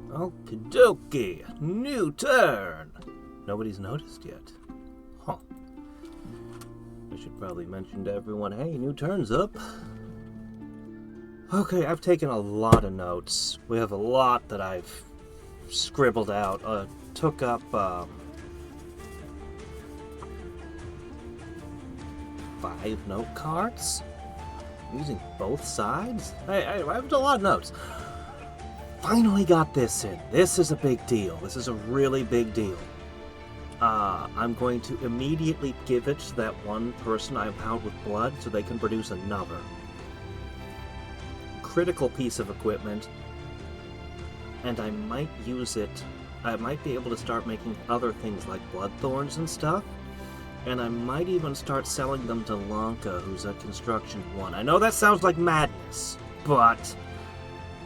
Okie dokie. New turn. Nobody's noticed yet. Huh. I should probably mention to everyone, hey, new turn's up. Okay, I've taken a lot of notes. We have a lot that I've scribbled out. Took up, 5 note cards? Using both sides? I have a lot of notes. Finally got this in. This is a big deal. This is a really big deal. I'm going to immediately give it to that one person I empowered with blood so they can produce another. Critical piece of equipment. And I might use it. I might be able to start making other things like blood thorns and stuff. And I might even start selling them to Lanka, who's at Construction 1. I know that sounds like madness, but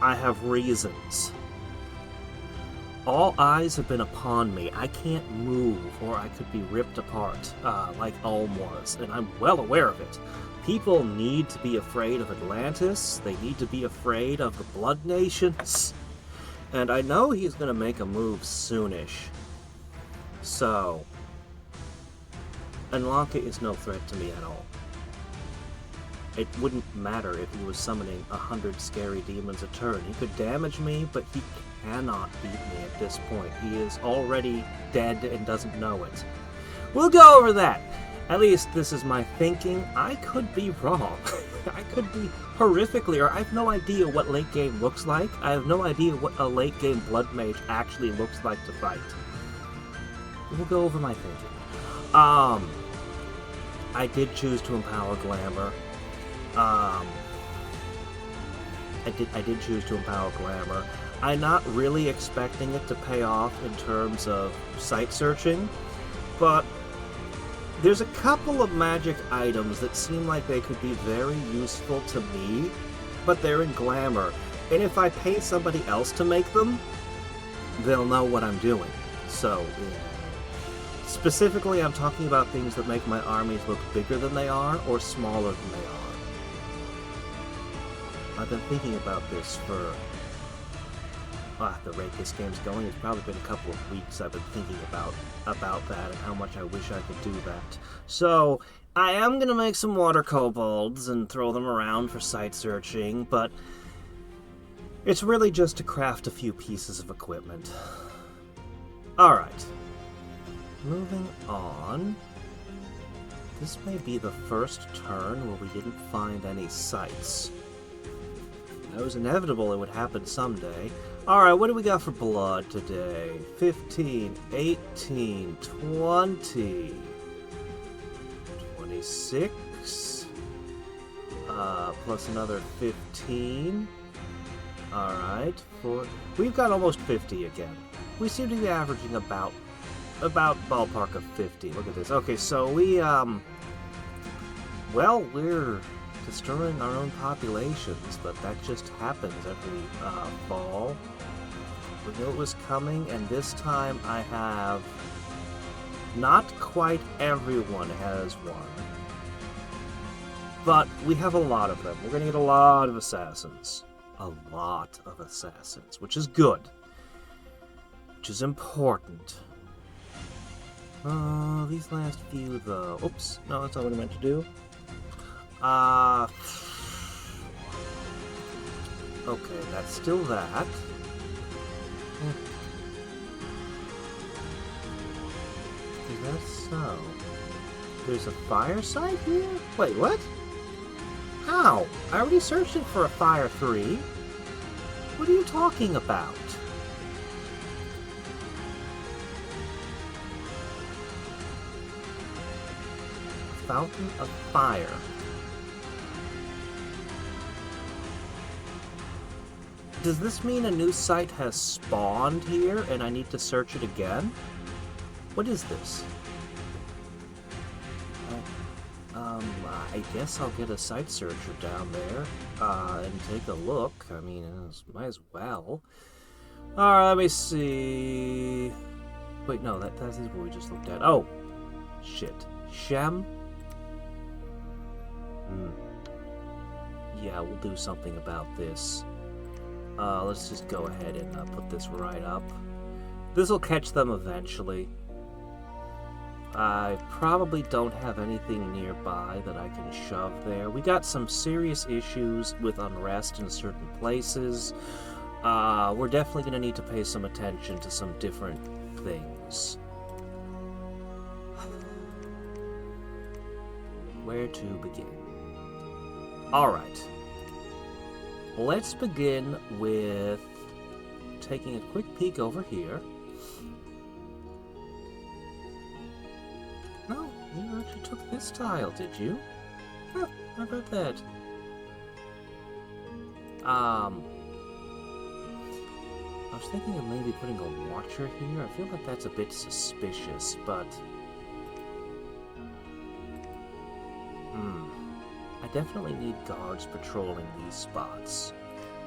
I have reasons. All eyes have been upon me. I can't move, or I could be ripped apart, like Ulm was, and I'm well aware of it. People need to be afraid of Atlantis. They need to be afraid of the Blood Nations. And I know he's going to make a move soonish. So, and Lanka is no threat to me at all. It wouldn't matter if he was summoning 100 scary demons a turn. He could damage me, but he cannot beat me at this point. He is already dead and doesn't know it. We'll go over that. At least this is my thinking. I could be wrong. I could be horrifically, or I have no idea what late game looks like. I have no idea what a late game Blood Mage actually looks like to fight. We'll go over my thinking. I did choose to empower Glamour. I did choose to empower Glamour. I'm not really expecting it to pay off in terms of site searching, but there's a couple of magic items that seem like they could be very useful to me, but they're in Glamour. And if I pay somebody else to make them, they'll know what I'm doing. So, specifically, I'm talking about things that make my armies look bigger than they are or smaller than they are. I've been thinking about this for the rate this game's going. It's probably been a couple of weeks I've been thinking about that and how much I wish I could do that. So, I am going to make some water kobolds and throw them around for site searching, but it's really just to craft a few pieces of equipment. Alright. Moving on. This may be the first turn where we didn't find any sites. It was inevitable it would happen someday. Alright, what do we got for blood today? 15, 18, 20, 26, plus another 15. Alright, we've got almost 50 again. We seem to be averaging about ballpark of 50. Look at this. Okay, so we're destroying our own populations, but that just happens every fall. We knew it was coming, and this time I have not quite everyone has one, but we have a lot of them. We're going to get a lot of assassins. A lot of assassins, which is good. Which is important. These last few, though. Oops, no, that's not what I meant to do. Okay, that's still that. Is that so? There's a fire site here? Wait, what? How? I already searched it for a fire 3. What are you talking about? Fountain of Fire. Does this mean a new site has spawned here and I need to search it again? What is this? I guess I'll get a site searcher down there and take a look. I mean, might as well. Alright, let me see. Wait, no, that is what we just looked at. Oh, shit. Shem? Yeah, we'll do something about this. Let's just go ahead and put this right up. This will catch them eventually. I probably don't have anything nearby that I can shove there. We got some serious issues with unrest in certain places. We're definitely going to need to pay some attention to some different things. Where to begin? Alright. Let's begin with taking a quick peek over here. No, you actually took this tile, did you? Huh, how about that? I was thinking of maybe putting a watcher here. I feel like that's a bit suspicious, but... I definitely need guards patrolling these spots.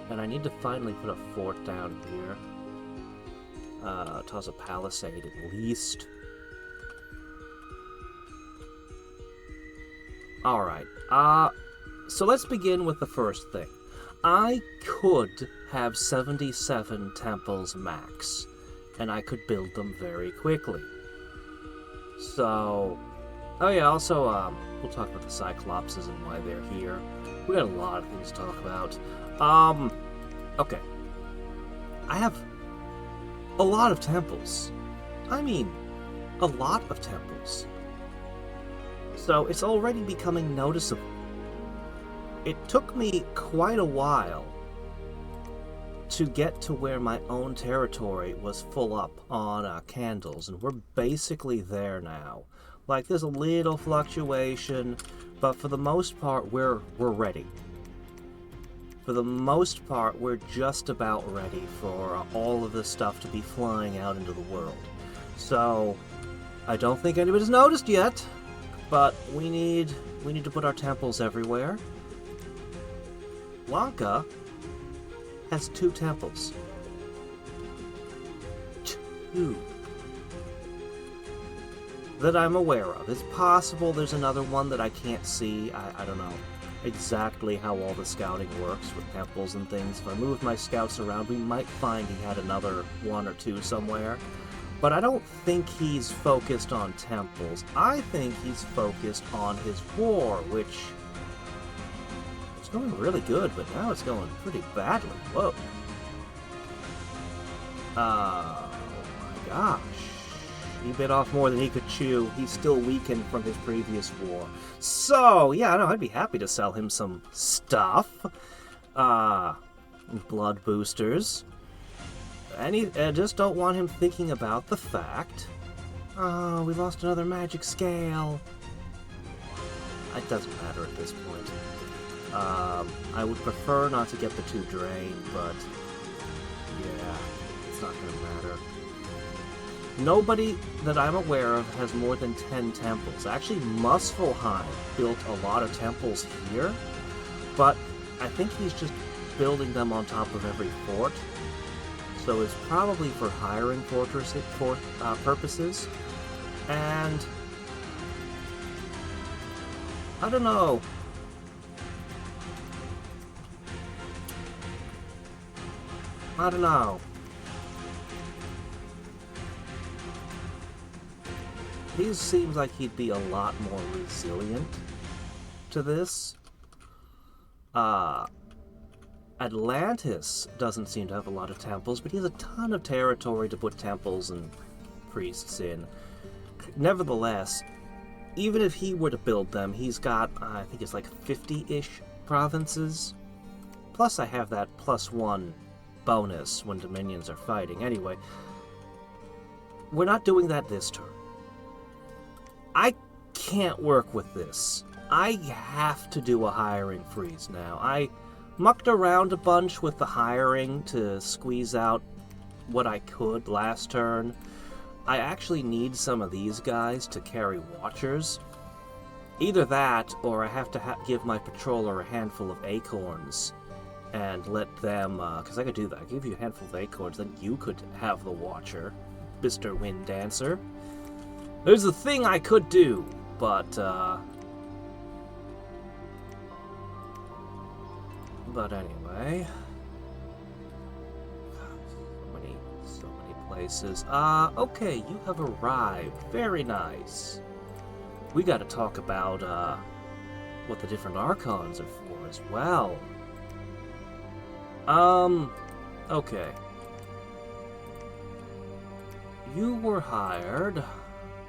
And I need to finally put a fort down here. Toss a palisade at least. Alright, so let's begin with the first thing. I could have 77 temples max, and I could build them very quickly. So... Oh yeah, also, we'll talk about the Cyclopses and why they're here. We got a lot of things to talk about. Okay. I have a lot of temples. I mean, a lot of temples. So it's already becoming noticeable. It took me quite a while to get to where my own territory was full up on candles, and we're basically there now. Like, there's a little fluctuation, but for the most part, we're ready. For the most part, we're just about ready for all of this stuff to be flying out into the world. So, I don't think anybody's noticed yet, but we need to put our temples everywhere. Lanka has 2 temples. 2. That I'm aware of. It's possible there's another one that I can't see. I don't know exactly how all the scouting works with temples and things. If I move my scouts around, we might find he had another 1 or 2 somewhere. But I don't think he's focused on temples. I think he's focused on his war, which... it's going really good, but now it's going pretty badly. Whoa. Oh my gosh. He bit off more than he could chew. He's still weakened from his previous war. So, yeah, no, I'd be happy to sell him some stuff. Blood boosters. I just don't want him thinking about the fact... oh, we lost another magic scale. It doesn't matter at this point. I would prefer not to get the 2 drained, but... yeah, it's not going to matter. Nobody that I'm aware of has more than 10 temples. Actually, Muspelheim built a lot of temples here, but I think he's just building them on top of every fort. So it's probably for hiring fortress purposes. And... I don't know. I don't know. He seems like he'd be a lot more resilient to this. Atlantis doesn't seem to have a lot of temples, but he has a ton of territory to put temples and priests in. Nevertheless, even if he were to build them, he's got, I think it's like 50-ish provinces. Plus I have that +1 bonus when Dominions are fighting. Anyway, we're not doing that this turn. I can't work with this. I have to do a hiring freeze now. I mucked around a bunch with the hiring to squeeze out what I could last turn. I actually need some of these guys to carry watchers. Either that, or I have to give my patroller a handful of acorns and let them, because I could do that. I give you a handful of acorns, then you could have the watcher, Mr. Wind Dancer. There's a thing I could do, but anyway. places. Okay, you have arrived. Very nice. We gotta talk about, what the different Archons are for as well. Okay. You were hired.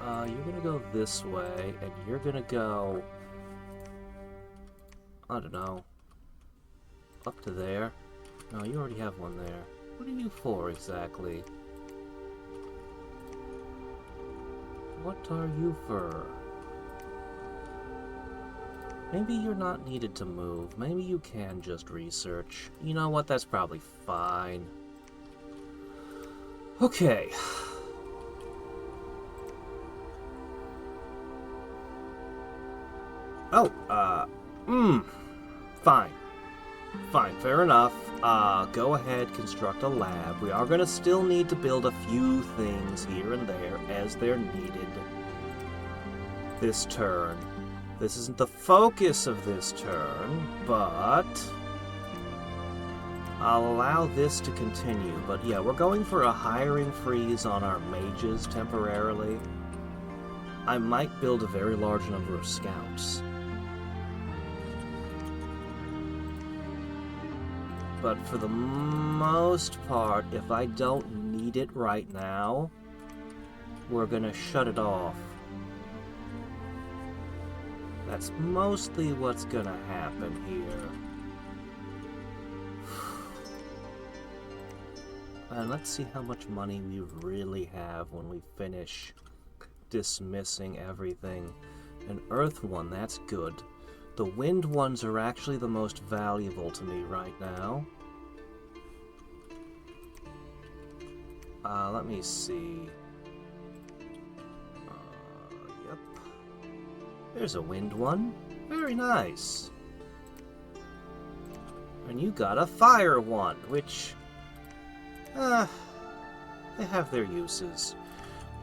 You're gonna go this way, and you're gonna go... I don't know. Up to there? No, you already have one there. What are you for, exactly? What are you for? Maybe you're not needed to move. Maybe you can just research. You know what? That's probably fine. Okay. Oh, fine. Fine, fair enough. Go ahead, construct a lab. We are gonna still need to build a few things here and there as they're needed this turn. This isn't the focus of this turn, but I'll allow this to continue. But yeah, we're going for a hiring freeze on our mages temporarily. I might build a very large number of scouts. But for the most part, if I don't need it right now, we're gonna shut it off. That's mostly what's gonna happen here. And let's see how much money we really have when we finish dismissing everything. An earth one, that's good. The wind ones are actually the most valuable to me right now. Let me see. Yep. There's a wind one. Very nice. And you got a fire one, which... they have their uses.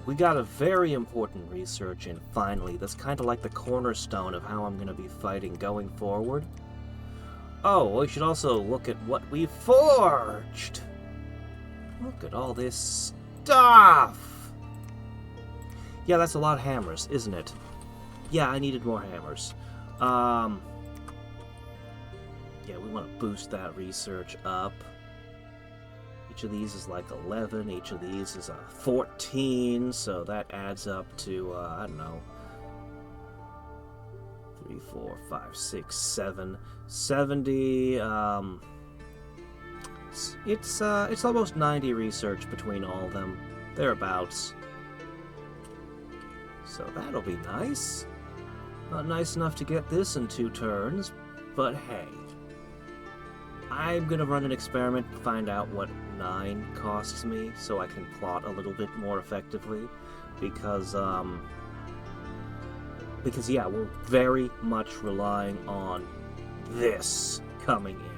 We got a very important research in, finally. That's kind of like the cornerstone of how I'm going to be fighting going forward. Oh, we should also look at what we forged! Look at all this stuff! Yeah, that's a lot of hammers, isn't it? Yeah, I needed more hammers. Yeah, we want to boost that research up. Each of these is like 11, each of these is 14, so that adds up to, I don't know, 3, 4, 5, 6, 7, 70, it's almost 90 research between all of them, thereabouts. So that'll be nice. Not nice enough to get this in 2 turns, but hey. I'm gonna run an experiment to find out what 9 costs me, so I can plot a little bit more effectively, because yeah, we're very much relying on this coming in.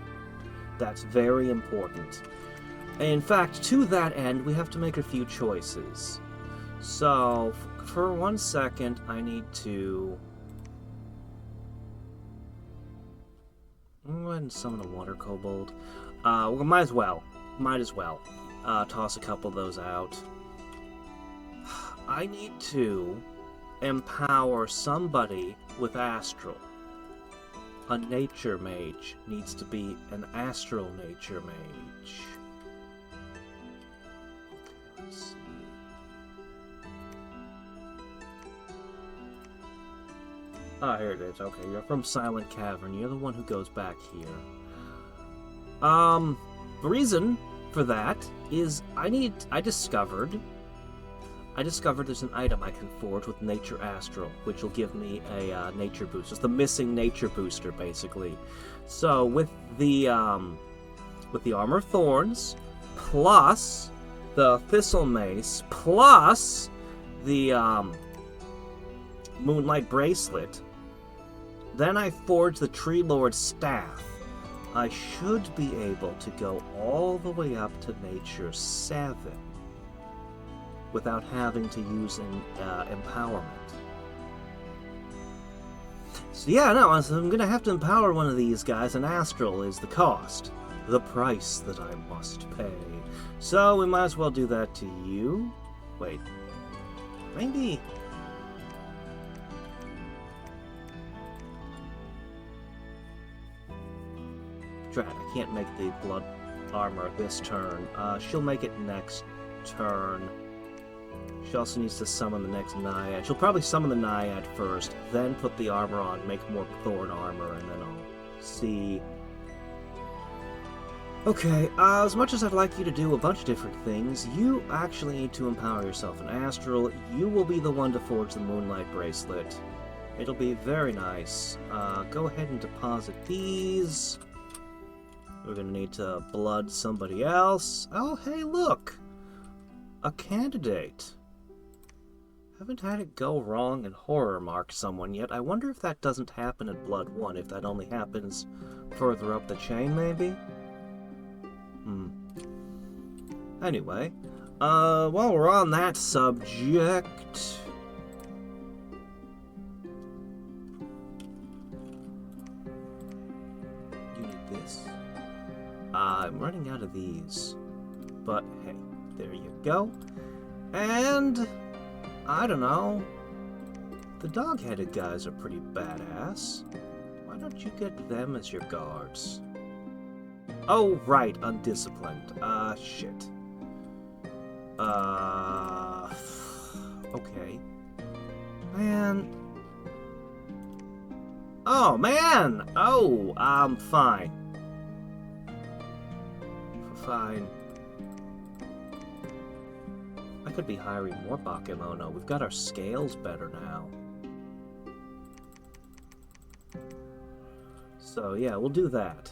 That's very important. In fact, to that end, we have to make a few choices. So, for 1 second, I need to... Go ahead and summon a water kobold. Well, might as well. Toss a couple of those out. I need to empower somebody with astral. A nature mage needs to be an astral nature mage. Okay, let's see. Ah, here it is. Okay, you're from Silent Cavern. You're the one who goes back here. The reason for that is I discovered there's an item I can forge with Nature Astral, which will give me a nature boost. It's the missing nature booster, basically. So with the Armor of Thorns, plus the Thistle Mace, plus the Moonlight Bracelet, then I forge the Tree Lord's Staff. I should be able to go all the way up to Nature 7 without having to use empowerment. So yeah, no, so I'm gonna have to empower one of these guys, and Astral is the cost. The price that I must pay. So we might as well do that to you. Wait. Maybe... Drat, I can't make the blood armor this turn. She'll make it next turn. She also needs to summon the next Naiad. She'll probably summon the Naiad first, then put the armor on, make more thorn armor, and then I'll see. Okay, as much as I'd like you to do a bunch of different things, you actually need to empower yourself in Astral. You will be the one to forge the Moonlight Bracelet. It'll be very nice. Go ahead and deposit these. We're gonna need to blood somebody else. Oh, hey, look! A candidate. Haven't had it go wrong and horror mark someone yet. I wonder if that doesn't happen in Blood 1, if that only happens further up the chain, maybe? Anyway, while we're on that subject... You need this. I'm running out of these. But hey, there you go. And... I don't know. The dog-headed guys are pretty badass. Why don't you get them as your guards? Oh, right, undisciplined. Shit. Okay. Man. Oh, man! Oh, fine. Fine. I could be hiring more Bakemono. We've got our scales better now. So, yeah, we'll do that.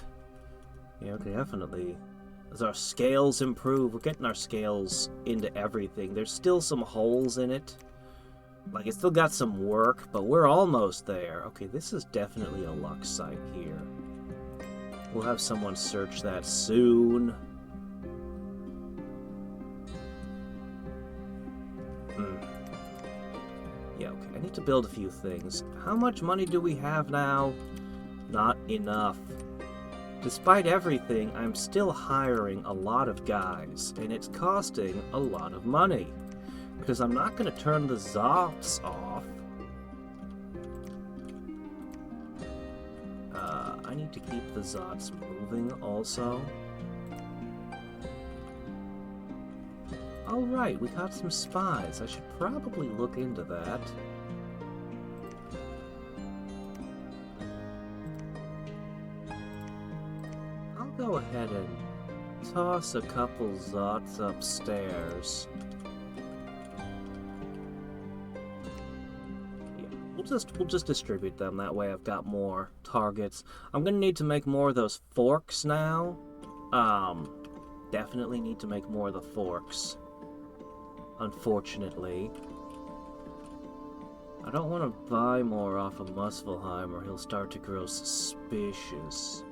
Yeah, okay, definitely. As our scales improve, we're getting our scales into everything. There's still some holes in it. Like, it's still got some work, but we're almost there. Okay, this is definitely a luck site here. We'll have someone search that soon. Yeah, okay, I need to build a few things. How much money do we have now? Not enough. Despite everything, I'm still hiring a lot of guys, and it's costing a lot of money. Because I'm not going to turn the Zots off. I need to keep the Zots moving also. Oh right, we got some spies. I should probably look into that. I'll go ahead and toss a couple Zots upstairs. Yeah, we'll just distribute them. That way I've got more targets. I'm gonna need to make more of those forks now. Definitely need to make more of the forks. Unfortunately. I don't want to buy more off of Muspelheim or he'll start to grow suspicious.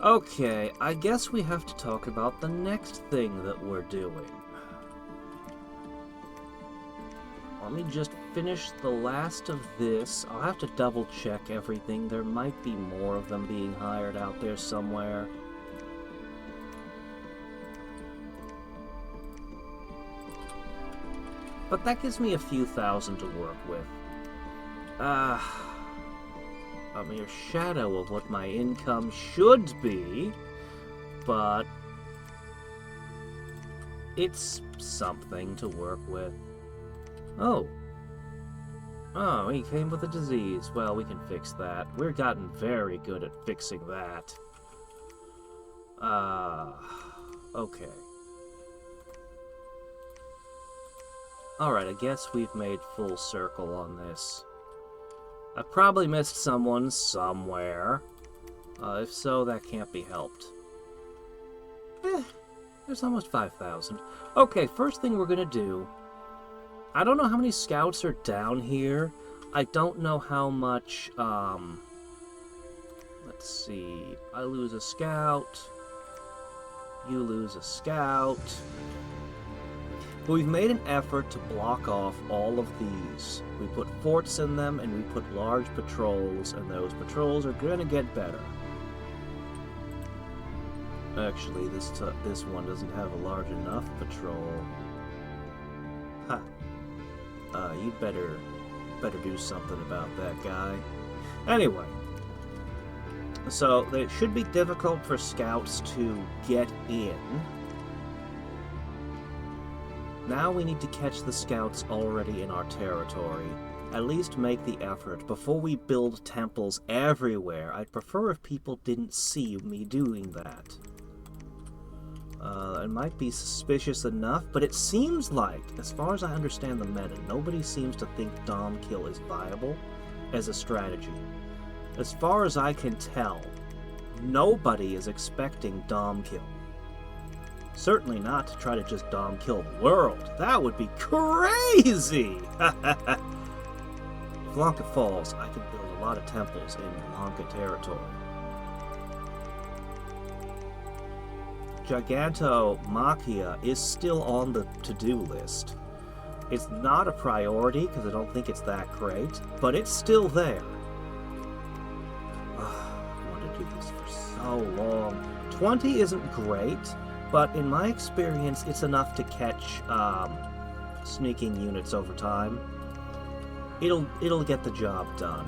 Okay, I guess we have to talk about the next thing that we're doing. Let me just finish the last of this. I'll have to double check everything. There might be more of them being hired out there somewhere. But that gives me a few thousand to work with. A mere shadow of what my income should be, but it's something to work with. Oh, he came with a disease. Well, we can fix that. We've gotten very good at fixing that. Okay. Alright, I guess we've made full circle on this. I probably missed someone somewhere. If so, that can't be helped. There's almost 5,000. Okay, first thing we're gonna do... I don't know how many scouts are down here. I don't know how much, let's see. I lose a scout. You lose a scout. But we've made an effort to block off all of these. We put forts in them, and we put large patrols, and those patrols are going to get better. Actually, this one doesn't have a large enough patrol. Ha. You'd better do something about that guy. Anyway, so it should be difficult for scouts to get in. Now we need to catch the scouts already in our territory. At least make the effort. Before we build temples everywhere, I'd prefer if people didn't see me doing that. It might be suspicious enough, but it seems like, as far as I understand the meta, nobody seems to think Dom Kill is viable as a strategy. As far as I can tell, nobody is expecting Dom Kill. Certainly not to try to just Dom Kill the world. That would be crazy! Blanca Falls, I could build a lot of temples in Blanca territory. Gigantomachia is still on the to-do list. It's not a priority because I don't think it's that great, but it's still there. I wanted to do this for so long. 20 isn't great, but in my experience, it's enough to catch sneaking units over time. It'll get the job done.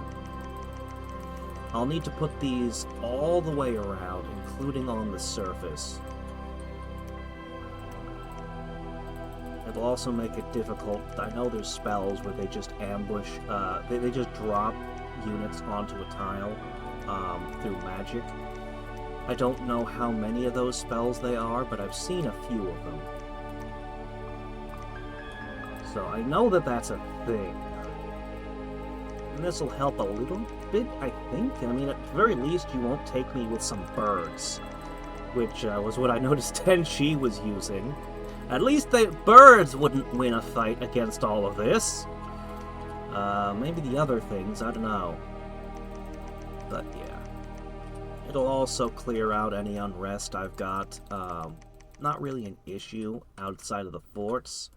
I'll need to put these all the way around, including on the surface. It'll also make it difficult. I know there's spells where they just ambush, they just drop units onto a tile through magic. I don't know how many of those spells they are, but I've seen a few of them. So I know that that's a thing. And this will help a little bit, I think. I mean, at the very least, you won't take me with some birds, which was what I noticed Tenchi was using. At least the birds wouldn't win a fight against all of this. Maybe the other things, I don't know. But yeah. It'll also clear out any unrest I've got. Not really an issue outside of the forts.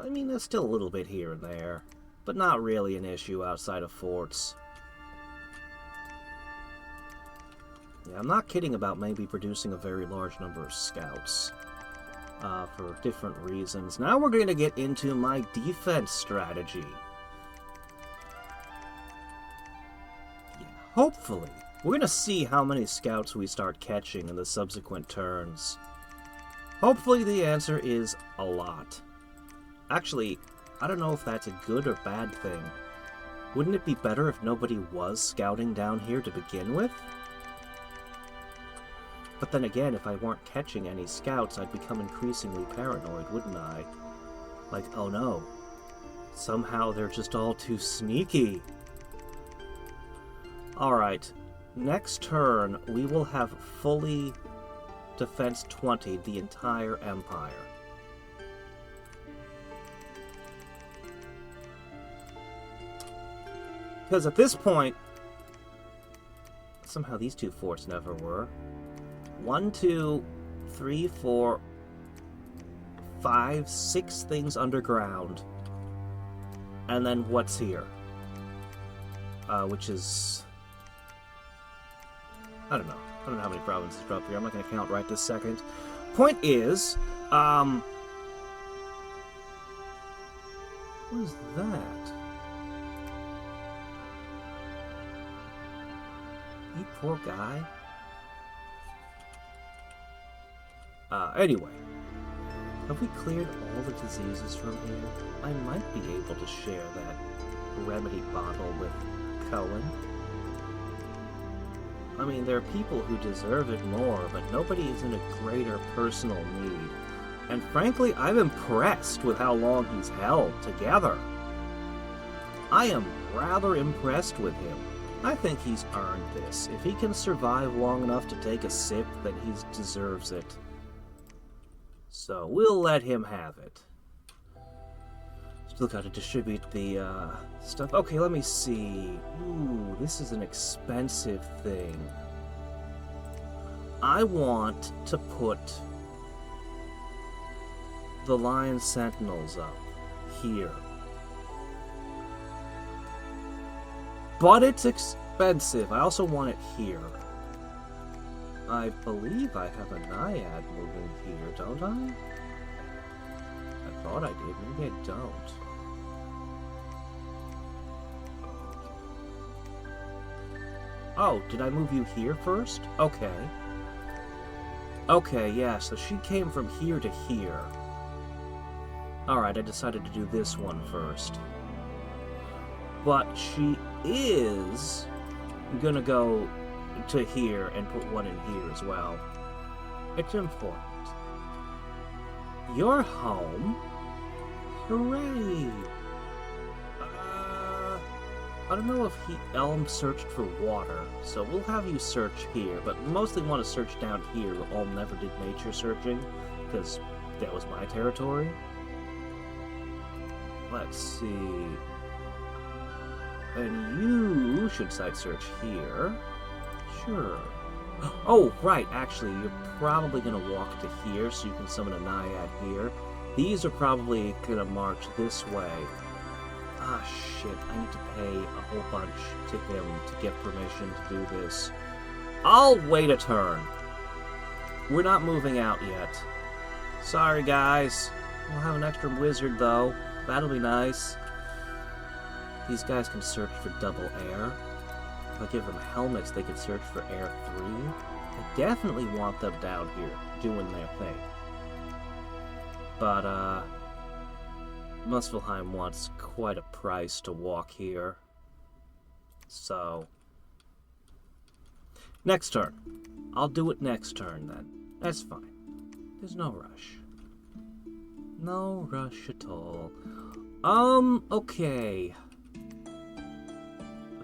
I mean, there's still a little bit here and there, but not really an issue outside of forts. Yeah, I'm not kidding about maybe producing a very large number of scouts for different reasons. Now we're going to get into my defense strategy. Yeah, hopefully. We're going to see how many scouts we start catching in the subsequent turns. Hopefully the answer is a lot. Actually, I don't know if that's a good or bad thing. Wouldn't it be better if nobody was scouting down here to begin with? But then again, if I weren't catching any scouts, I'd become increasingly paranoid, wouldn't I? Like, oh no. Somehow they're just all too sneaky. Alright, next turn we will have fully Defense 20 the entire Empire. Because at this point, somehow these two forts never were. 1, 2, 3, 4, 5, 6 things underground. And then what's here? Which is... I don't know. I don't know how many provinces drop here. I'm not going to count right this second. Point is, what is that? You poor guy. Anyway. Have we cleared all the diseases from here? I might be able to share that remedy bottle with Cohen. I mean, there are people who deserve it more, but nobody is in a greater personal need. And frankly, I'm impressed with how long he's held together. I am rather impressed with him. I think he's earned this. If he can survive long enough to take a sip, then he deserves it. So, we'll let him have it. Still gotta distribute the, stuff. Okay, let me see. Ooh, this is an expensive thing. I want to put the Lion Sentinels up here. But it's expensive. I also want it here. I believe I have a Naiad moving here, don't I? I thought I did, maybe I don't. Oh, did I move you here first? Okay. Okay, yeah, so she came from here to here. Alright, I decided to do this one first. But she is gonna go to here and put one in here as well. It's important. You're home. Hooray! I don't know if Elm searched for water, so we'll have you search here, but we mostly want to search down here. Elm never did nature searching, because that was my territory. Let's see. And you should site search here. Sure. Oh, right, actually, you're probably going to walk to here, so you can summon a Naiad here. These are probably going to march this way. Ah, shit, I need to pay a whole bunch to him to get permission to do this. I'll wait a turn. We're not moving out yet. Sorry, guys. We'll have an extra wizard, though. That'll be nice. These guys can search for double air. If I give them helmets, they can search for air 3. I definitely want them down here, doing their thing. But, Muspelheim wants quite a price to walk here. So, next turn. I'll do it next turn, then. That's fine. There's no rush. No rush at all. Okay.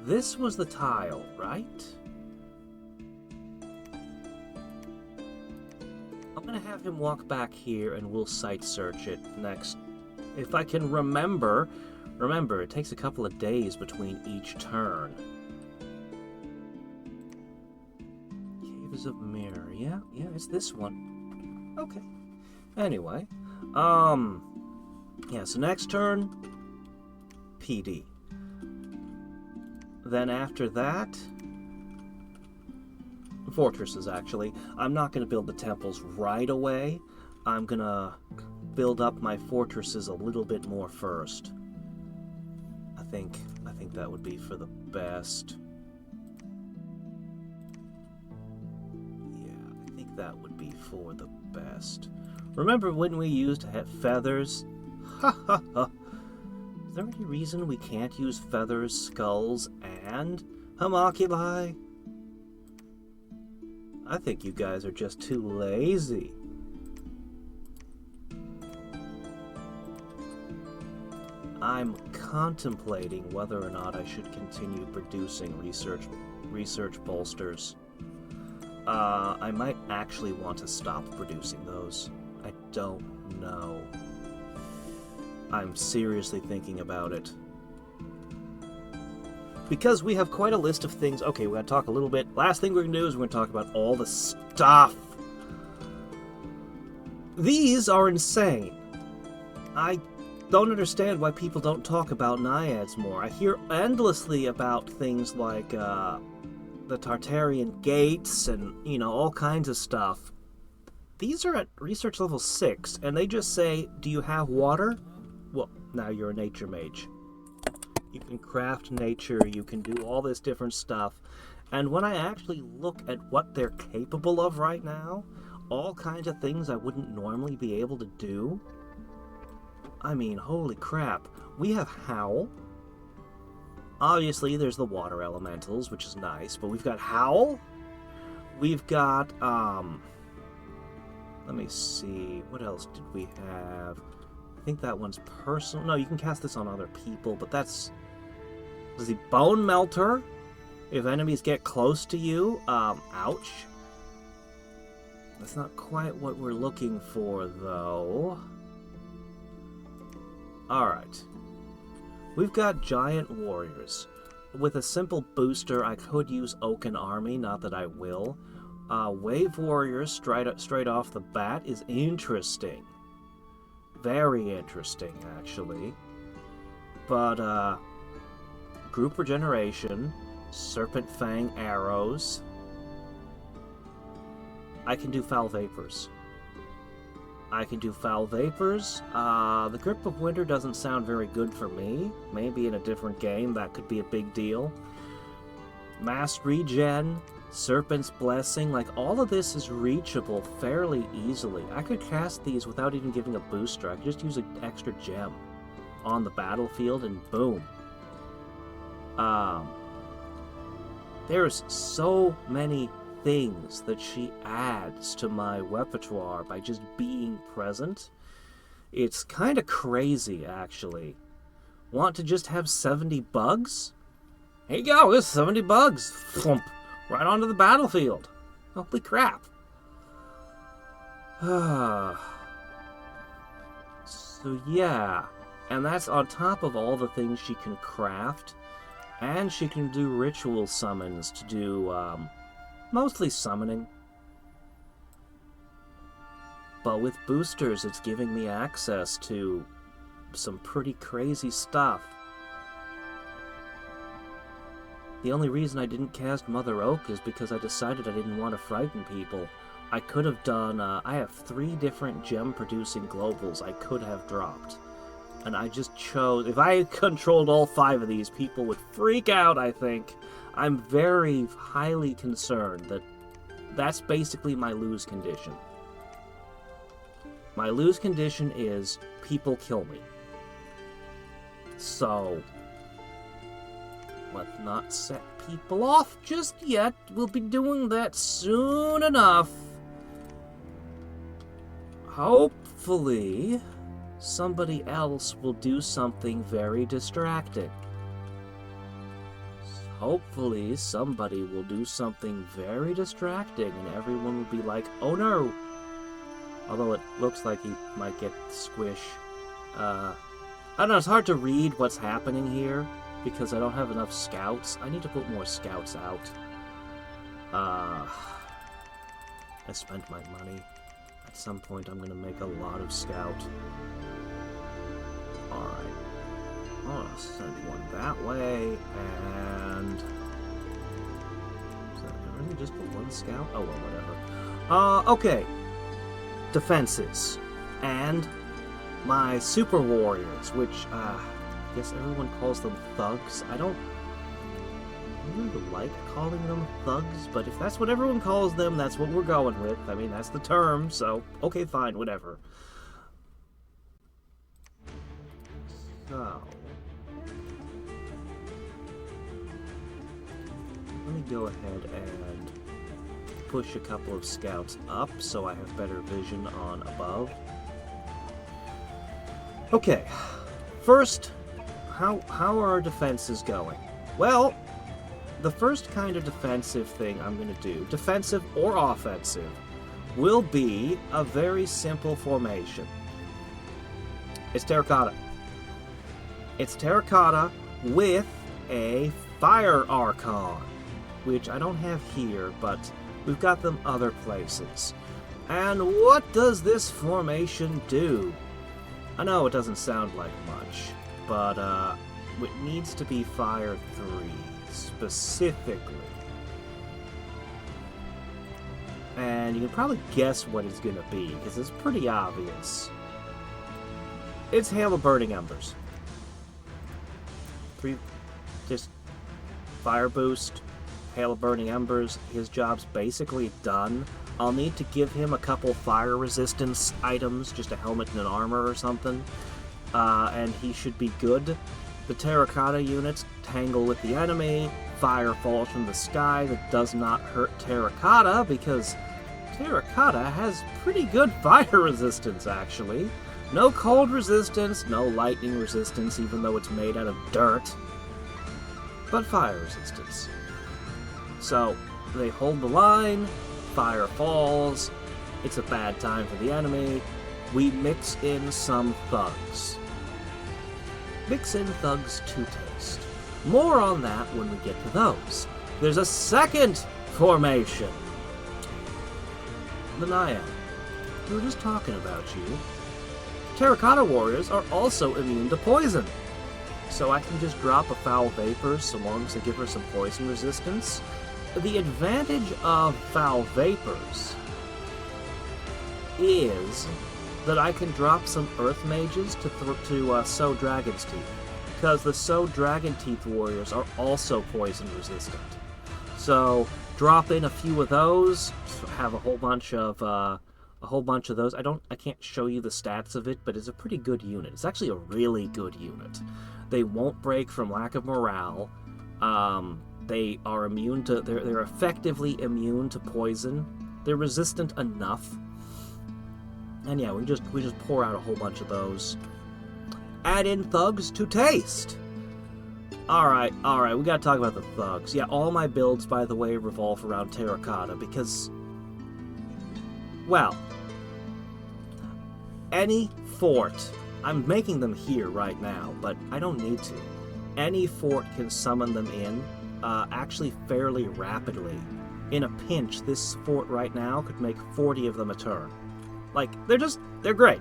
This was the tile, right? I'm gonna have him walk back here and we'll site search it next. If I can remember, it takes a couple of days between each turn. Caves of Mirror, yeah, it's this one. Okay. Anyway, yeah, so next turn, PD. Then after that, fortresses, actually. I'm not going to build the temples right away. I'm going to build up my fortresses a little bit more first. I think that would be for the best. Yeah, I think that would be for the best. Remember when we used feathers? Ha ha ha. Is there any reason we can't use feathers, skulls, and homunculi? I think you guys are just too lazy. I'm contemplating whether or not I should continue producing research bolsters. I might actually want to stop producing those. I don't know. I'm seriously thinking about it. Because we have quite a list of things. Okay, we're going to talk a little bit. Last thing we're going to do is we're going to talk about all the stuff. These are insane. I don't understand why people don't talk about Naiads more. I hear endlessly about things like the Tartarian gates and, you know, all kinds of stuff. These are at research level 6, and they just say, do you have water? Well, now you're a nature mage. You can craft nature, you can do all this different stuff. And when I actually look at what they're capable of right now, all kinds of things I wouldn't normally be able to do. I mean, holy crap. We have Howl. Obviously, there's the water elementals, which is nice, but we've got Howl. We've got, let me see, what else did we have? I think that one's personal. No, you can cast this on other people, but that's... Let's see, Bone Melter. If enemies get close to you, ouch. That's not quite what we're looking for, though. Alright. We've got Giant Warriors. With a simple booster, I could use Oaken Army, not that I will. Wave Warriors, straight off the bat, is interesting. Very interesting, actually. But, Group Regeneration, Serpent Fang Arrows. I can do foul vapors. I can do foul vapors. The Grip of Winter doesn't sound very good for me. Maybe in a different game that could be a big deal. Mass regen, Serpent's Blessing, like all of this is reachable fairly easily. I could cast these without even giving a booster. I could just use an extra gem on the battlefield and boom. There's so many things that she adds to my repertoire by just being present. It's kind of crazy, actually. Want to just have 70 bugs? Here you go, there's 70 bugs. Thump, right onto the battlefield. Holy crap. So yeah, and that's on top of all the things she can craft, and she can do ritual summons to do, mostly summoning. But with boosters, it's giving me access to some pretty crazy stuff. The only reason I didn't cast Mother Oak is because I decided I didn't want to frighten people. I could have done, I have 3 different gem-producing globals I could have dropped. And I just chose, if I controlled all 5 of these, people would freak out, I think. I'm very highly concerned that that's basically my lose condition. My lose condition is people kill me. So, let's not set people off just yet. We'll be doing that soon enough. Hopefully, somebody else will do something very distracting. Hopefully, somebody will do something very distracting and everyone will be like, oh no! Although it looks like he might get squish. I don't know, it's hard to read what's happening here because I don't have enough scouts. I need to put more scouts out. I spent my money. At some point I'm gonna make a lot of scout. Alright. I'll send one that way, and... Is that really just put one scout? Oh, well, whatever. Okay. Defenses. And my super warriors, which, I guess everyone calls them thugs. I don't really like calling them thugs, but if that's what everyone calls them, that's what we're going with. I mean, that's the term, so, okay, fine, whatever. So... let me go ahead and push a couple of scouts up so I have better vision on above. Okay, first, how are our defenses going? Well, the first kind of defensive thing I'm going to do, defensive or offensive, will be a very simple formation. It's terracotta. It's terracotta with a fire archon, which I don't have here, but we've got them other places. And what does this formation do? I know it doesn't sound like much, but it needs to be Fire 3, specifically. And you can probably guess what it's going to be, because it's pretty obvious. It's Hail of Burning Embers. 3, just fire boost, Hail of Burning Embers. His job's basically done. I'll need to give him a couple fire resistance items, just a helmet and an armor or something, and he should be good. The terracotta units tangle with the enemy, fire falls from the sky that does not hurt terracotta, because terracotta has pretty good fire resistance, actually. No cold resistance, no lightning resistance, even though it's made out of dirt, but fire resistance. So, they hold the line, fire falls, it's a bad time for the enemy, we mix in some thugs. Mix in thugs to taste. More on that when we get to those. There's a second formation. The Naiad. We were just talking about you. Terracotta warriors are also immune to poison. So I can just drop a foul vapor so long as I give her some poison resistance. The advantage of foul vapors is that I can drop some Earth Mages to sow Dragon's Teeth, because the sow Dragon Teeth warriors are also poison resistant. So drop in a few of those, have a whole bunch of those. I can't show you the stats of it, but it's a pretty good unit. It's actually a really good unit. They won't break from lack of morale. They are immune to. They're effectively immune to poison. They're resistant enough. And yeah, we just pour out a whole bunch of those. Add in thugs to taste. All right, we gotta talk about the thugs. Yeah, all my builds, by the way, revolve around terracotta because, well, any fort, I'm making them here right now, but I don't need to. Any fort can summon them in, actually fairly rapidly. In a pinch, this fort right now could make 40 of them a turn. Like, they're great.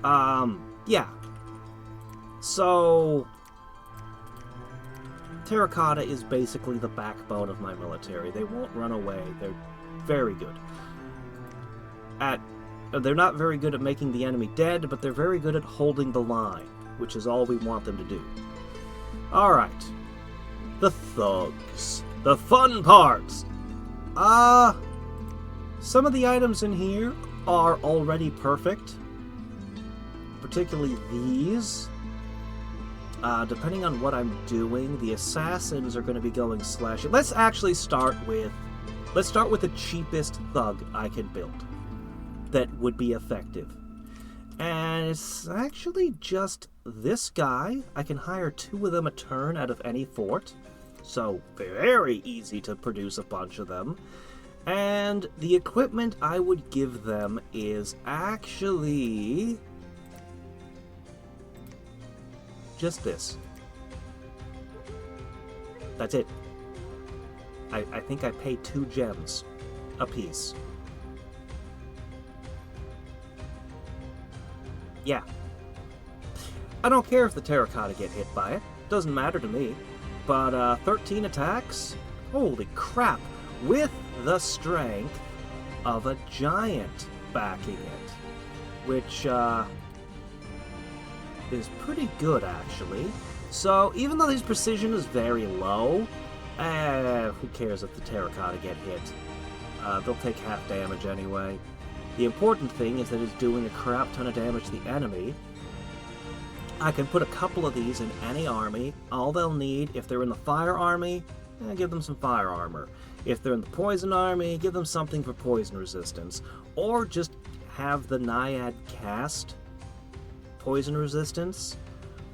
Yeah. So, terracotta is basically the backbone of my military. They won't run away. They're very good. They're not very good at making the enemy dead, but they're very good at holding the line, which is all we want them to do. Alright. The thugs. The fun parts! Some of the items in here are already perfect. Particularly these. Depending on what I'm doing, the assassins are going to be going slashing. Let's actually start with the cheapest thug I can build that would be effective. And it's actually just this guy. I can hire 2 of them a turn out of any fort. So very easy to produce a bunch of them. And the equipment I would give them is actually just this. That's it. I think I paid 2 gems a piece. Yeah. I don't care if the terracotta get hit by it. Doesn't matter to me. But 13 attacks? Holy crap. With the strength of a giant backing it. Which is pretty good, actually. So, even though his precision is very low, who cares if the terracotta get hit? They'll take half damage anyway. The important thing is that it's doing a crap ton of damage to the enemy. I can put a couple of these in any army. All they'll need, if they're in the fire army, give them some fire armor. If they're in the poison army, give them something for poison resistance. Or just have the Naiad cast poison resistance,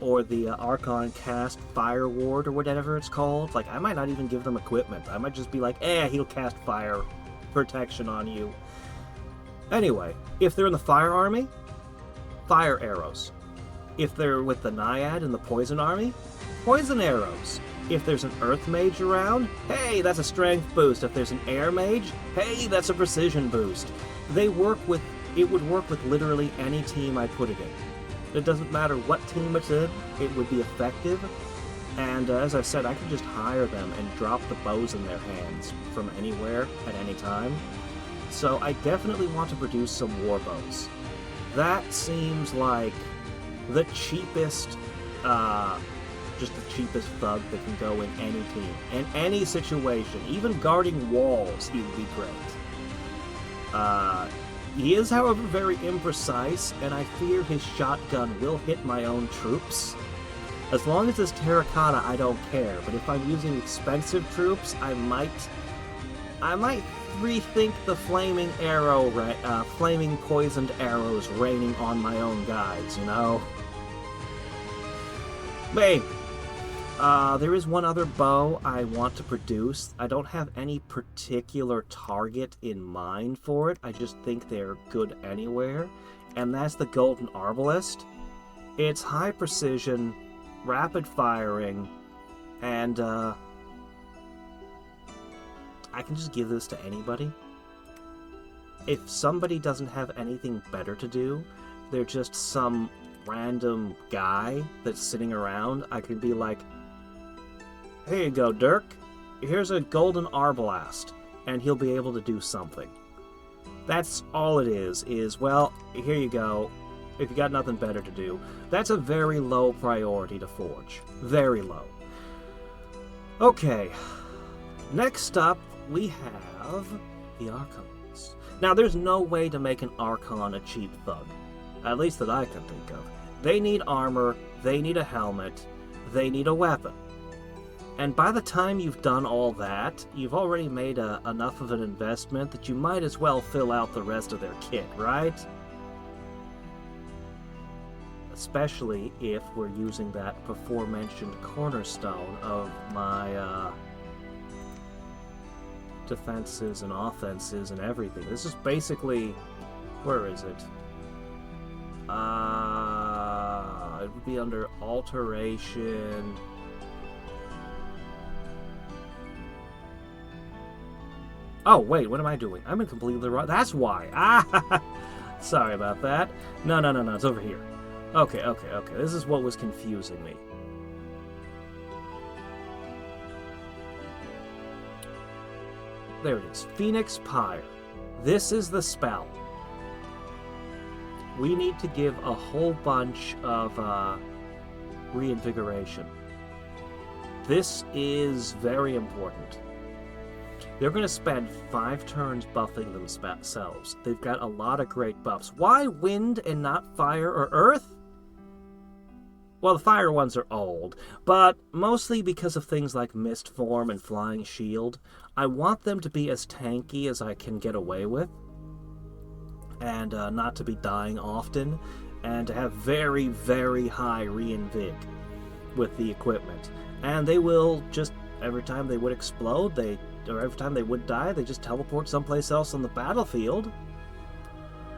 or the Archon cast fire ward, or whatever it's called. Like, I might not even give them equipment. I might just be like, he'll cast fire protection on you. Anyway, if they're in the fire army, fire arrows. If they're with the Naiad in the poison army, poison arrows. If there's an earth mage around, hey, that's a strength boost. If there's an air mage, hey, that's a precision boost. It would work with literally any team I put it in. It doesn't matter what team it's in, it would be effective. And as I said, I could just hire them and drop the bows in their hands from anywhere at any time. So I definitely want to produce some war bows. That seems like the cheapest, just the cheapest thug that can go in any team, in any situation. Even guarding walls, he would be great. He is, however, very imprecise, and I fear his shotgun will hit my own troops. As long as it's terracotta, I don't care, but if I'm using expensive troops, I might rethink the flaming poisoned arrows raining on my own guys, you know? Maybe. There is one other bow I want to produce. I don't have any particular target in mind for it. I just think they're good anywhere. And that's the Golden Arbalest. It's high precision, rapid firing, and I can just give this to anybody. If somebody doesn't have anything better to do, they're just some random guy that's sitting around, I could be like, here you go, Dirk. Here's a golden arbalest, and he'll be able to do something. That's all it is, well, here you go. If you got nothing better to do. That's a very low priority to forge. Very low. Okay. Next up, we have the Archons. Now, there's no way to make an Archon a cheap thug. At least that I can think of. They need armor, they need a helmet, they need a weapon. And by the time you've done all that, you've already made enough of an investment that you might as well fill out the rest of their kit, right? Especially if we're using that before-mentioned cornerstone of my defenses and offenses and everything. This is basically... where is it? It would be under alteration... Oh, wait, what am I doing? I'm in completely wrong... That's why! Ah! Sorry about that. No, it's over here. Okay. This is what was confusing me. There it is. Phoenix Pyre. This is the spell. We need to give a whole bunch of reinvigoration. This is very important. They're going to spend 5 turns buffing themselves. They've got a lot of great buffs. Why wind and not fire or earth? Well, the fire ones are old, but mostly because of things like Mist Form and Flying Shield. I want them to be as tanky as I can get away with, and not to be dying often, and to have very, very high reinvig with the equipment. And they will just, every time they would explode, or every time they would die, they just teleport someplace else on the battlefield.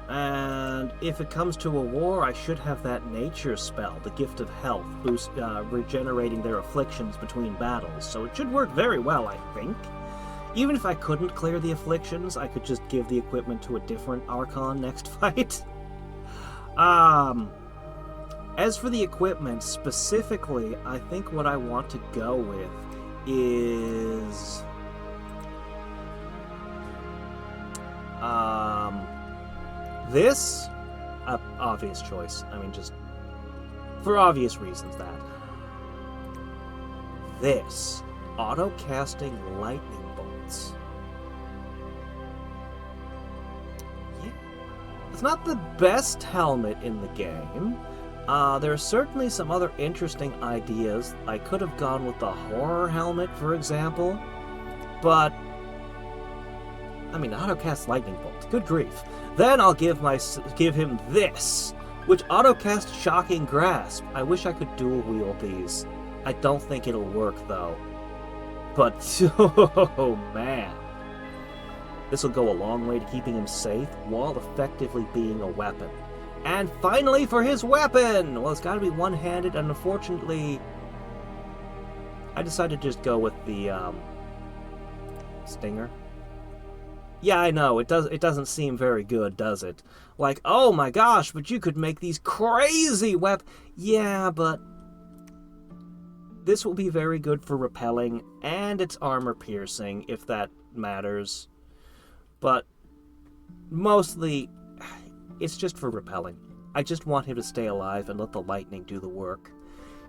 And if it comes to a war, I should have that nature spell, the Gift of Health, regenerating their afflictions between battles. So it should work very well, I think. Even if I couldn't clear the afflictions, I could just give the equipment to a different Archon next fight. As for the equipment, specifically, I think what I want to go with is... this? Obvious choice. I mean, just for obvious reasons, that. This. Auto-casting lightning bolts. Yeah. It's not the best helmet in the game. There are certainly some other interesting ideas. I could have gone with the horror helmet, for example. But... I mean, auto-cast lightning bolt. Good grief. Then I'll give him this, which auto-cast shocking grasp. I wish I could dual wield these. I don't think it'll work though. But oh man, this will go a long way to keeping him safe while effectively being a weapon. And finally, for his weapon, well, it's got to be one-handed, and unfortunately, I decided to just go with the stinger. Yeah, I know, it doesn't seem very good, does it? Like, oh my gosh, but you could make these crazy weapons. Yeah, but this will be very good for repelling, and it's armor piercing, if that matters. But mostly, it's just for repelling. I just want him to stay alive and let the lightning do the work.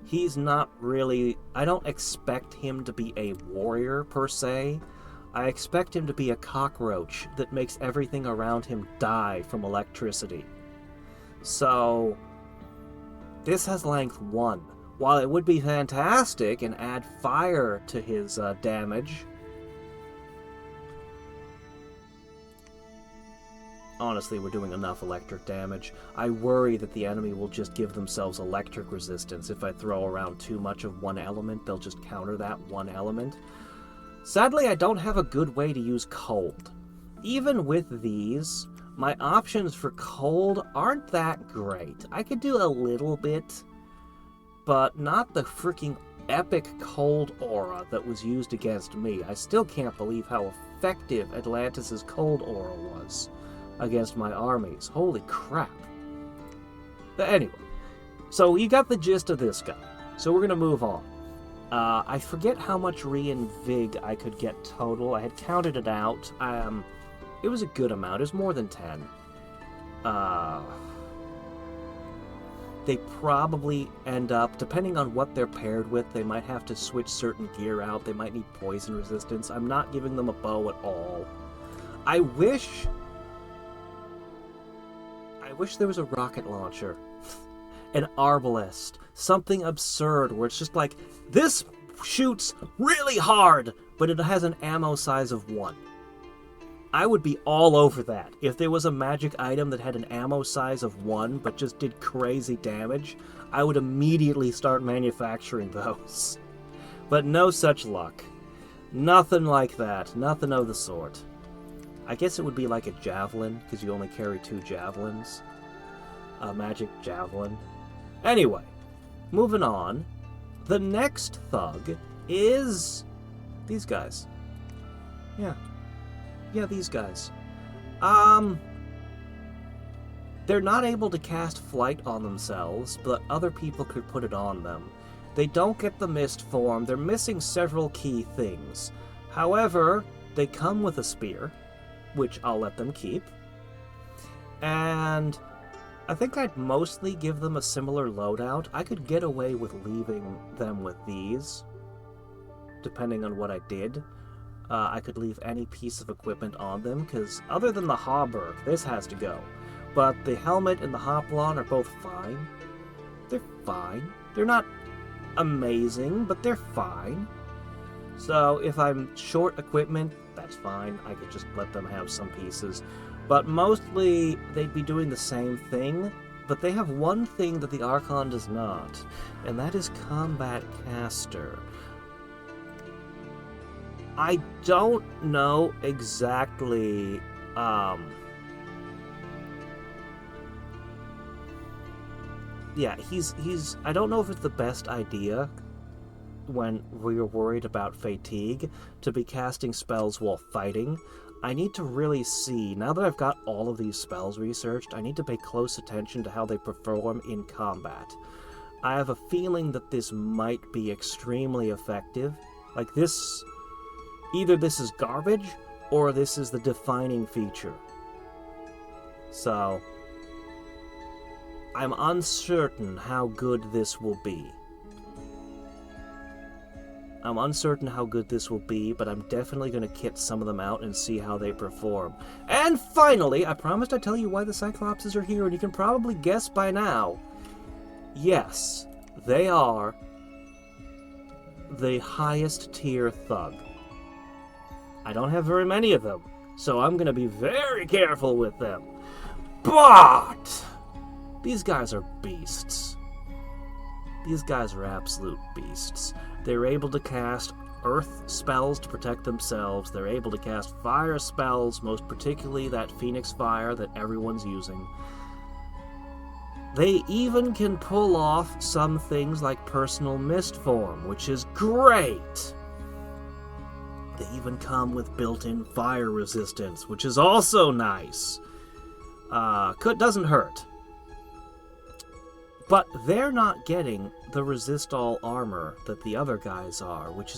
He's not really... I don't expect him to be a warrior, per se. I expect him to be a cockroach that makes everything around him die from electricity. So, this has length 1. While it would be fantastic and add fire to his damage, honestly, we're doing enough electric damage. I worry that the enemy will just give themselves electric resistance. If I throw around too much of one element, they'll just counter that one element. Sadly, I don't have a good way to use cold. Even with these, my options for cold aren't that great. I could do a little bit, but not the freaking epic cold aura that was used against me. I still can't believe how effective Atlantis' cold aura was against my armies. Holy crap. But anyway, so you got the gist of this guy. So we're going to move on. I forget how much reinvig I could get total. I had counted it out. It was a good amount. It was more than 10. They probably end up, depending on what they're paired with, they might have to switch certain gear out. They might need poison resistance. I'm not giving them a bow at all. I wish there was a rocket launcher. An arbalest. Something absurd where it's just like, this shoots really hard, but it has an ammo size of 1. I would be all over that. If there was a magic item that had an ammo size of 1, but just did crazy damage, I would immediately start manufacturing those. But no such luck. Nothing like that. Nothing of the sort. I guess it would be like a javelin, because you only carry 2 javelins. A magic javelin. Anyway, moving on. The next thug is these guys. Yeah, these guys. They're not able to cast flight on themselves, but other people could put it on them. They don't get the mist form. They're missing several key things. However, they come with a spear, which I'll let them keep. And I think I'd mostly give them a similar loadout. I could get away with leaving them with these, depending on what I did. I could leave any piece of equipment on them, because other than the hauberk, this has to go. But the helmet and the hoplon are both fine. They're fine. They're not amazing, but they're fine. So if I'm short equipment, that's fine. I could just let them have some pieces. But mostly, they'd be doing the same thing, but they have one thing that the Archon does not, and that is Combat Caster. I don't know exactly, yeah, he's I don't know if it's the best idea when we're worried about fatigue to be casting spells while fighting. I need to really see, now that I've got all of these spells researched, I need to pay close attention to how they perform in combat. I have a feeling that this might be extremely effective. Like this, either this is garbage, or this is the defining feature. So, I'm uncertain how good this will be. I'm uncertain how good this will be, but I'm definitely going to kit some of them out and see how they perform. And finally, I promised I'd tell you why the Cyclopses are here, and you can probably guess by now. Yes, they are the highest tier thug. I don't have very many of them, so I'm going to be very careful with them. But these guys are beasts. These guys are absolute beasts. They're able to cast earth spells to protect themselves. They're able to cast fire spells, most particularly that Phoenix Fire that everyone's using. They even can pull off some things like Personal Mist Form, which is great. They even come with built-in fire resistance, which is also nice. Doesn't hurt. But they're not getting the resist-all armor that the other guys are, which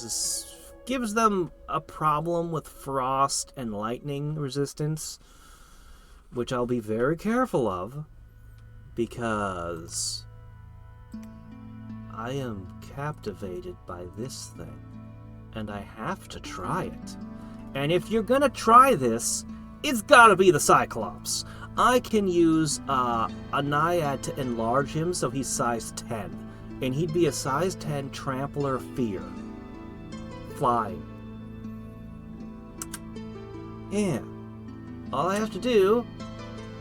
gives them a problem with frost and lightning resistance, which I'll be very careful of, because I am captivated by this thing, and I have to try it. And if you're gonna try this, it's gotta be the Cyclops. I can use a Naiad to enlarge him so he's size 10. And he'd be a size 10 Trampler Fear. Flying. Yeah. All I have to do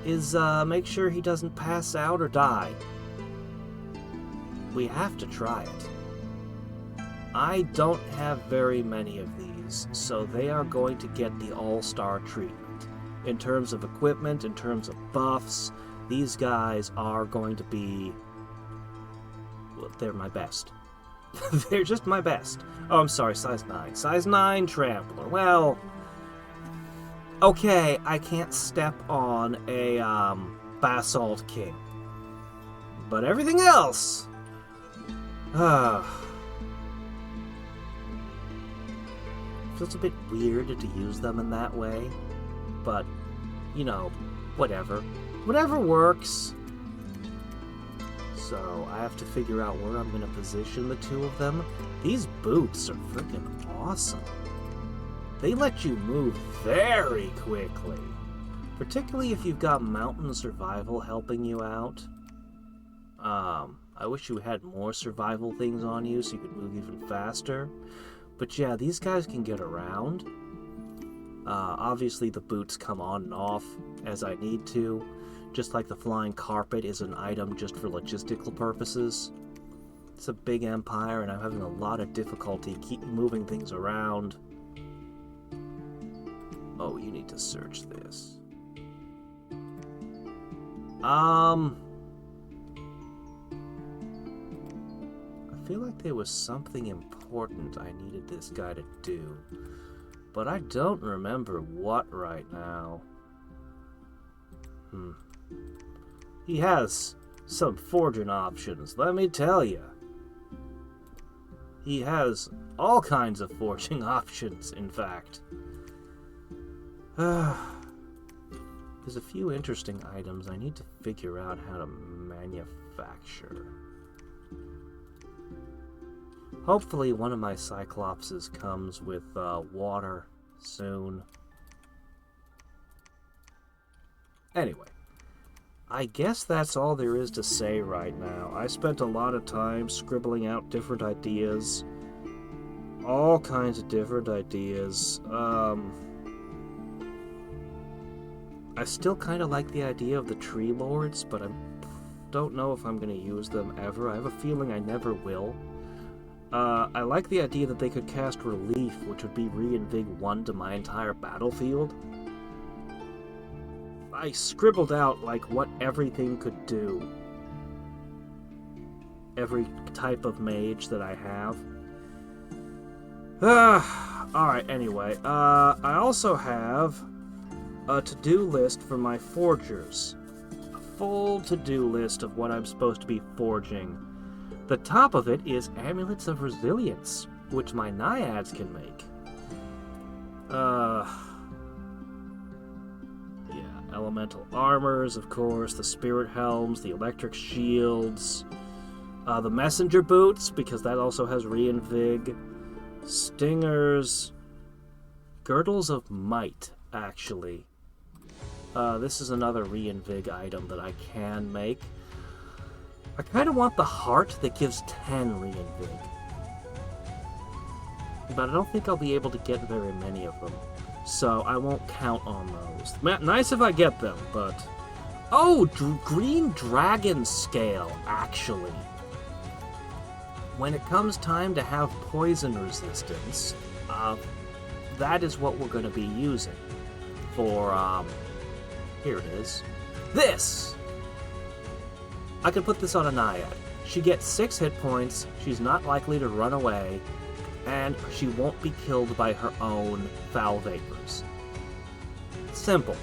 is make sure he doesn't pass out or die. We have to try it. I don't have very many of these, so they are going to get the all-star treatment. In terms of equipment, in terms of buffs, these guys are going to be... well, they're my best. They're just my best. Oh, I'm sorry, size 9. Size 9 Trampler. Well, okay, I can't step on a Basalt King. But everything else... feels a bit weird to use them in that way. but, you know, whatever. Whatever works. So, I have to figure out where I'm going to position the two of them. These boots are freaking awesome. They let you move very quickly. Particularly if you've got mountain survival helping you out. I wish you had more survival things on you so you could move even faster. But yeah, these guys can get around. Obviously the boots come on and off as I need to. Just like the flying carpet is an item just for logistical purposes. It's a big empire and I'm having a lot of difficulty keep moving things around. Oh, you need to search this. I feel like there was something important I needed this guy to do, but I don't remember what right now. He has some forging options, let me tell you. He has all kinds of forging options, in fact. There's a few interesting items I need to figure out how to manufacture. Hopefully one of my Cyclopses comes with water soon. Anyway, I guess that's all there is to say right now. I spent a lot of time scribbling out different ideas. All kinds of different ideas. I still kind of like the idea of the Tree Lords, but I don't know if I'm going to use them ever. I have a feeling I never will. I like the idea that they could cast Relief, which would be Reinvig 1 to my entire battlefield. I scribbled out, like, what everything could do. Every type of mage that I have. Alright, anyway. I also have a to-do list for my forgers. A full to-do list of what I'm supposed to be forging. The top of it is Amulets of Resilience, which my Naiads can make. Yeah, elemental armors, of course, the spirit helms, the electric shields, the messenger boots, because that also has Reinvig, stingers, girdles of might, actually. This is another Reinvig item that I can make. I kind of want the heart that gives 10 Reinvig. But I don't think I'll be able to get very many of them. So I won't count on those. Nice if I get them, but... Oh! Green Dragon Scale, actually. When it comes time to have poison resistance, that is what we're going to be using. For, here it is. This! I can put this on a Naiad. She gets 6 hit points, she's not likely to run away, and she won't be killed by her own foul vapors. Simple.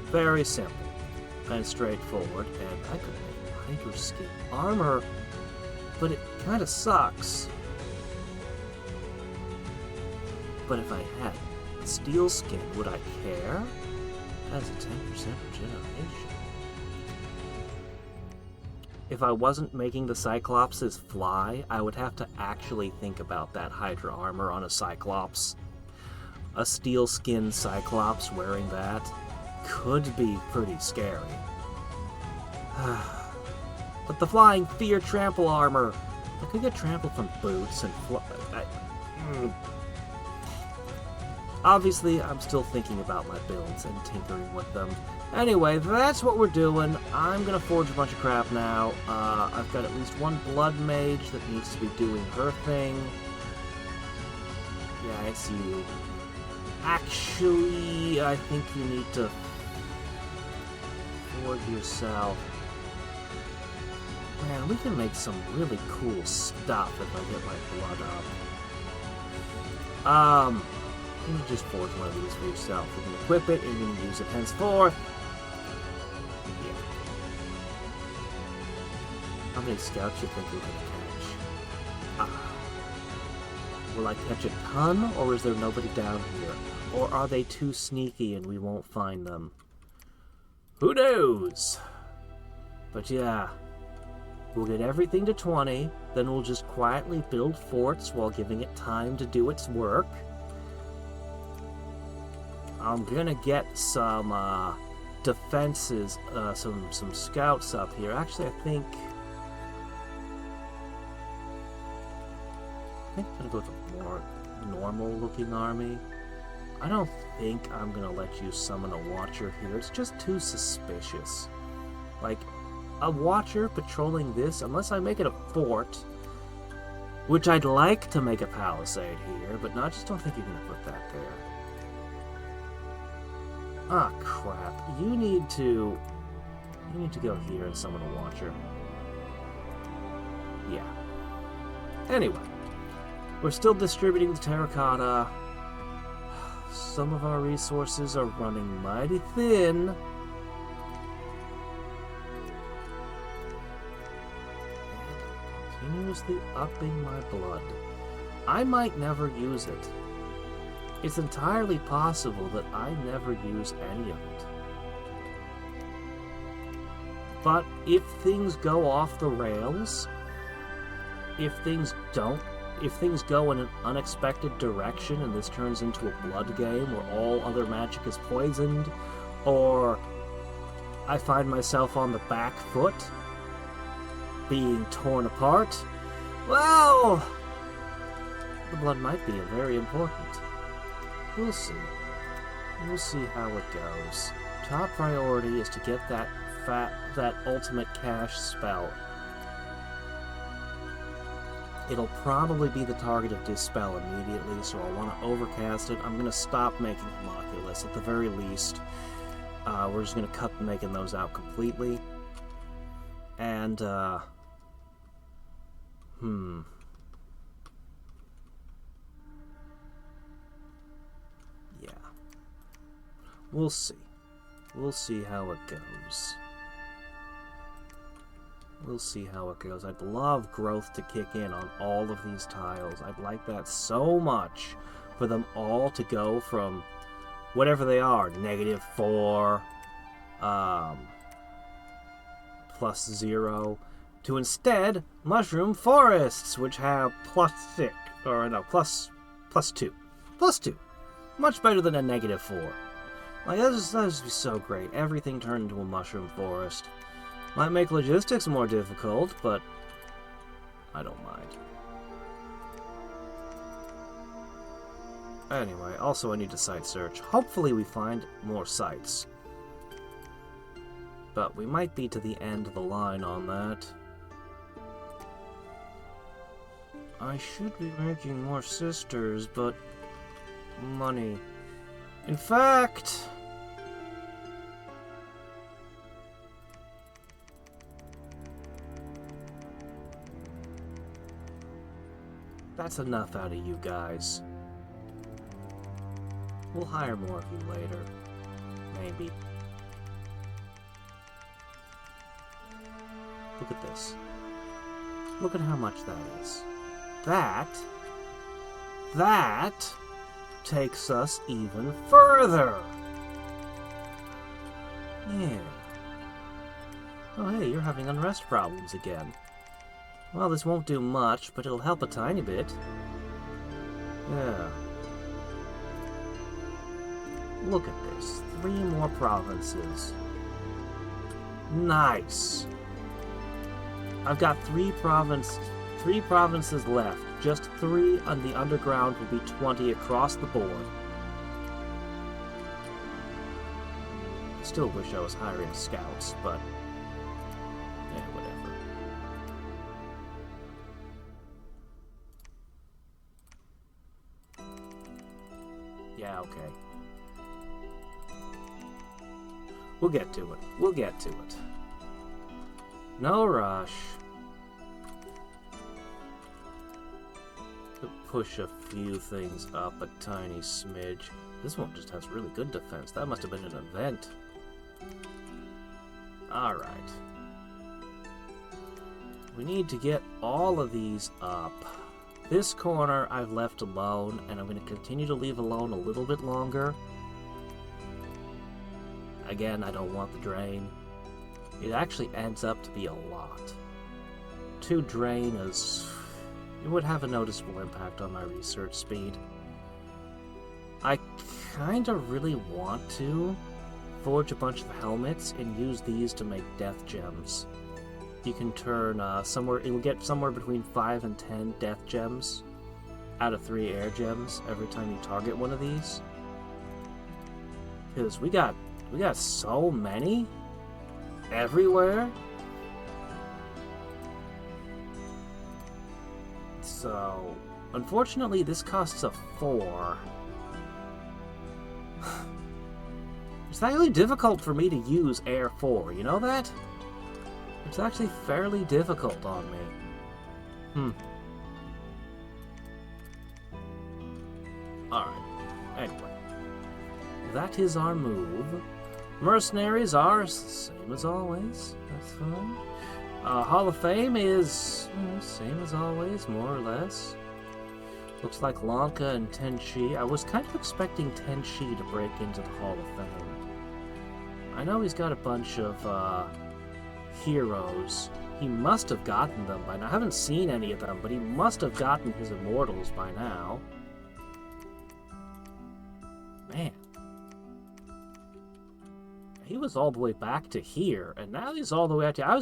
Very simple. And straightforward, and I could make Hydra skin armor, but it kinda sucks. But if I had steel skin, would I care? That's a 10% regeneration. If I wasn't making the Cyclopses fly, I would have to actually think about that Hydra armor on a Cyclops. A steel skin Cyclops wearing that could be pretty scary. But the flying fear trample armor, I could get trampled from boots and Obviously, I'm still thinking about my builds and tinkering with them. Anyway, that's what we're doing. I'm gonna forge a bunch of crap now. I've got at least one blood mage that needs to be doing her thing. Yeah, it's you. Actually, I think you need to forge yourself. Man, we can make some really cool stuff if I get my blood up. You can just forge one of these for yourself. We're going to equip it, and you're going to use it henceforth. Yeah. How many scouts you think we're going to catch? Will I catch a ton, or is there nobody down here? Or are they too sneaky and we won't find them? Who knows? But yeah, we'll get everything to 20, then we'll just quietly build forts while giving it time to do its work. I'm gonna get some defenses, some scouts up here. Actually, I think I'm gonna go with a more normal-looking army. I don't think I'm gonna let you summon a Watcher here. It's just too suspicious. Like, a Watcher patrolling this, unless I make it a fort, which I'd like to make a palisade here, but no, I just don't think you're gonna put that there. Ah, crap. You need to go here and summon a Watcher. Yeah. Anyway, we're still distributing the terracotta. Some of our resources are running mighty thin. Continuously upping my blood. I might never use it. It's entirely possible that I never use any of it. But if things go off the rails, if things go in an unexpected direction and this turns into a blood game where all other magic is poisoned, or I find myself on the back foot, being torn apart, well, the blood might be very important. We'll see. We'll see how it goes. Top priority is to get that ultimate cash spell. It'll probably be the target of Dispel immediately, so I'll want to overcast it. I'm going to stop making Homunculus at the very least. We're just going to cut making those out completely. And, yeah. We'll see. We'll see how it goes. We'll see how it goes. I'd love growth to kick in on all of these tiles. I'd like that so much for them all to go from whatever they are, -4, +0, to instead mushroom forests, which have +6, or no, +2. +2. Much better than a -4. Like, that'd just be so great. Everything turned into a mushroom forest. Might make logistics more difficult, but I don't mind. Anyway, also I need to site search. Hopefully we find more sites. But we might be to the end of the line on that. I should be making more sisters, but money. In fact, that's enough out of you guys. We'll hire more of you later. Maybe. Look at this. Look at how much that is. That takes us even further. Yeah. Oh hey, you're having unrest problems again. Well, this won't do much, but it'll help a tiny bit. Yeah. Look at this. 3 more provinces. Nice. I've got 3 provinces left. Just 3 on the underground will be 20 across the board. I still wish I was hiring scouts, but whatever. Yeah, okay. We'll get to it. We'll get to it. No rush. To push a few things up a tiny smidge. This one just has really good defense. That must have been an event. Alright. We need to get all of these up. This corner I've left alone, and I'm going to continue to leave alone a little bit longer. Again, I don't want the drain. It actually ends up to be a lot. 2 drain is... It would have a noticeable impact on my research speed. I kinda really want to forge a bunch of helmets and use these to make death gems. You can turn you'll get somewhere between 5 and 10 death gems out of 3 air gems every time you target one of these. Because we got so many everywhere. So, unfortunately, this costs a 4. It's actually difficult for me to use Air 4, you know that? It's actually fairly difficult on me. Alright, anyway. That is our move. Mercenaries are same as always, that's fine. Hall of Fame is same as always, more or less. Looks like Lanka and Tenshi. I was kind of expecting Tenshi to break into the Hall of Fame. I know he's got a bunch of heroes. He must have gotten them by now. I haven't seen any of them, but he must have gotten his immortals by now. Man. He was all the way back to here, and now he's all the way out to... I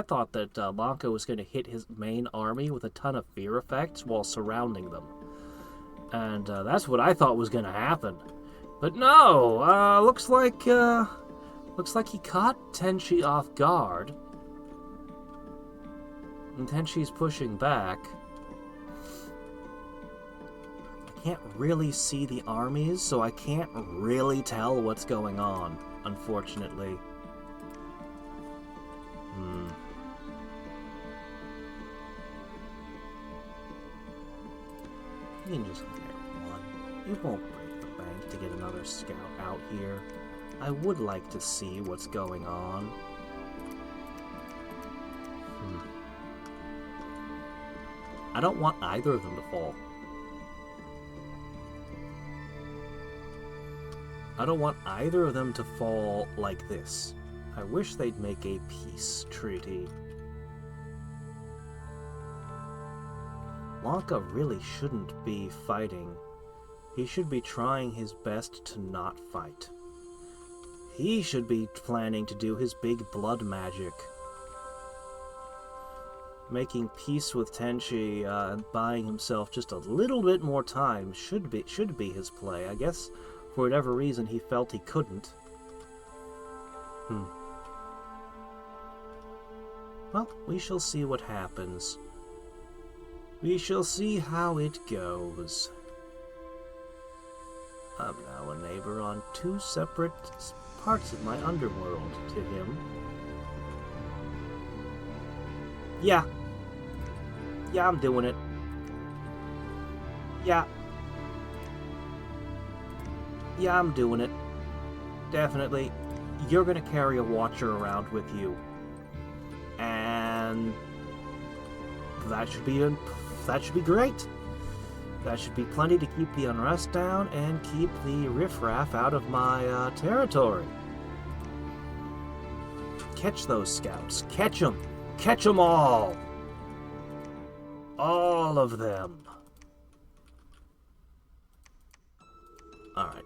thought that Lanka was going to hit his main army with a ton of fear effects while surrounding them. And that's what I thought was going to happen. But no! Looks like he caught Tenshi off guard. And Tenshi's pushing back. I can't really see the armies, so I can't really tell what's going on, unfortunately. You can just hire one. You won't break the bank to get another scout out here. I would like to see what's going on. I don't want either of them to fall. I don't want either of them to fall like this. I wish they'd make a peace treaty. Lanka really shouldn't be fighting. He should be trying his best to not fight. He should be planning to do his big blood magic. Making peace with Tenshi and buying himself just a little bit more time should be his play. I guess for whatever reason he felt he couldn't. Well, we shall see what happens. We shall see how it goes. I'm now a neighbor on 2 separate parts of my underworld to him. Yeah. Yeah, I'm doing it. Yeah. Yeah, I'm doing it. Definitely. You're gonna carry a watcher around with you. And that should be great. That should be plenty to keep the unrest down and keep the riffraff out of my territory. Catch those scouts. Catch them. Catch them all. All of them. Alright.